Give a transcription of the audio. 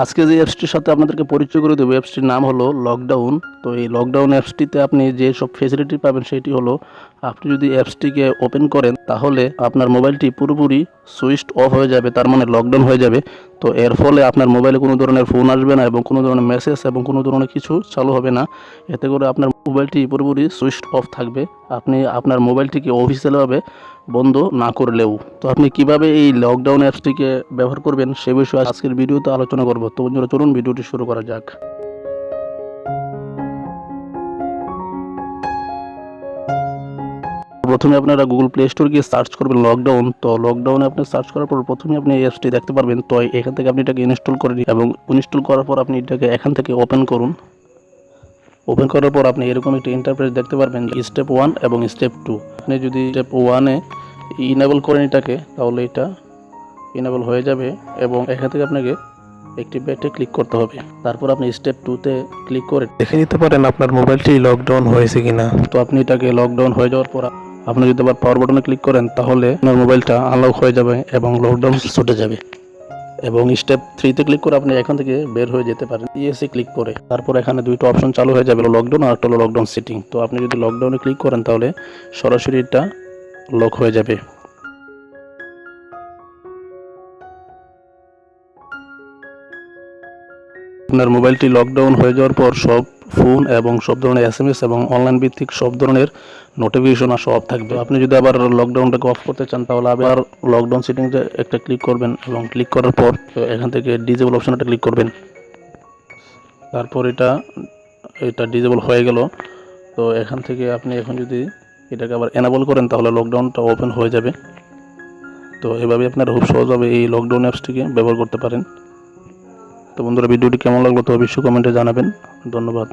আজকে যে অ্যাপসটির সাথে আপনাদেরকে পরিচয় করে দেবো, অ্যাপসটির নাম হলো লকডাউন। তো এই লকডাউন অ্যাপসটিতে আপনি যে সব ফেসিলিটি পাবেন সেটি হলো, আপনি যদি অ্যাপসটিকে ওপেন করেন তাহলে আপনার মোবাইলটি পুরোপুরি সুইচড অফ হয়ে যাবে, তার মানে লকডাউন হয়ে যাবে। তো এর ফলে আপনার মোবাইলে কোনো ধরনের ফোন আসবে না এবং কোনো ধরনের মেসেজ এবং কোনো ধরনের কিছু চালু হবে না। এতে করে আপনার মোবাইলটি পুরোপুরি সুইচড অফ থাকবে, আপনি আপনার মোবাইলটিকে অফিসিয়ালভাবে বন্ধ না করলেও। তো আপনি কিভাবে এই লকডাউন অ্যাপসটিকে ব্যবহার করবেন সে বিষয়ে আজকের ভিডিওতে আলোচনা করব। তো বন্ধুরা, চলুন ভিডিওটি শুরু করা যাক। প্রথমে আপনারা গুগল প্লে স্টোর গিয়ে সার্চ করবেন লকডাউন। তো লকডাউনে আপনি সার্চ করার পর প্রথমে আপনি এই অ্যাপসটি দেখতে পারবেন। তো এখান থেকে আপনি এটাকে ইনস্টল করে নিন এবং ইনস্টল করার পর আপনি এটাকে এখান থেকে ওপেন করুন। ওপেন করার পর আপনি এরকম একটি ইন্টারফেস দেখতে পারবেন, স্টেপ 1 এবং স্টেপ 2। আপনি যদি স্টেপ 1-এ ইনেবল করেন এটাকে, তাহলে এটা ইনেবল হয়ে যাবে এবং এখান থেকে আপনাকে অ্যাক্টিভেটে ক্লিক করতে হবে। তারপর আপনি স্টেপ 2-তে ক্লিক করে দেখে নিতে পারেন আপনার মোবাইলটি লকডাউন হয়েছে কিনা। তো আপনি এটাকে লকডাউন হয়ে যাওয়ার পর আপনি যদি আবার পাওয়ার বাটনে ক্লিক করেন তাহলে আপনার মোবাইলটা আনলক হয়ে যাবে এবং লকডাউন ছুটে যাবে। এবং স্টেপ 3-তে ক্লিক করে আপনি এখান থেকে বের হয়ে যেতে পারেন ইএসএ ক্লিক করে। তারপর এখানে দুইটা অপশন চালু হয়ে যাবে, লকডাউন আর একটা হলো লকডাউন সেটিং। তো আপনি যদি লকডাউনে ক্লিক করেন তাহলে সরাসরি এটা লক হয়ে যাবে। আপনার মোবাইলটি লকডাউন হয়ে যাওয়ার পর সব ফোন এবং সব ধরনের এসএমএস এবং অনলাইন ভিত্তিক সব ধরনের নোটিফিকেশন আর সব থাকবে। আপনি যদি আবার লকডাউনটাকে অফ করতে চান তাহলে আবার লকডাউন সেটিংসে একটা ক্লিক করবেন এবং ক্লিক করার পর এখান থেকে ডিজেবল অপশনটা ক্লিক করবেন। তারপর এটা ডিজেবল হয়ে গেল। তো এখান থেকে আপনি এখন যদি এটাকে আবার এনেবল করেন তাহলে লকডাউনটা ওপেন হয়ে যাবে। তো এভাবে আপনারা খুব সহজভাবে এই লকডাউন অ্যাপসটিকে ব্যবহার করতে পারেন। তো বন্ধুরা, ভিডিওটি কেমন লাগলো তো অবশ্যই কমেন্টে জানাবেন। ধন্যবাদ।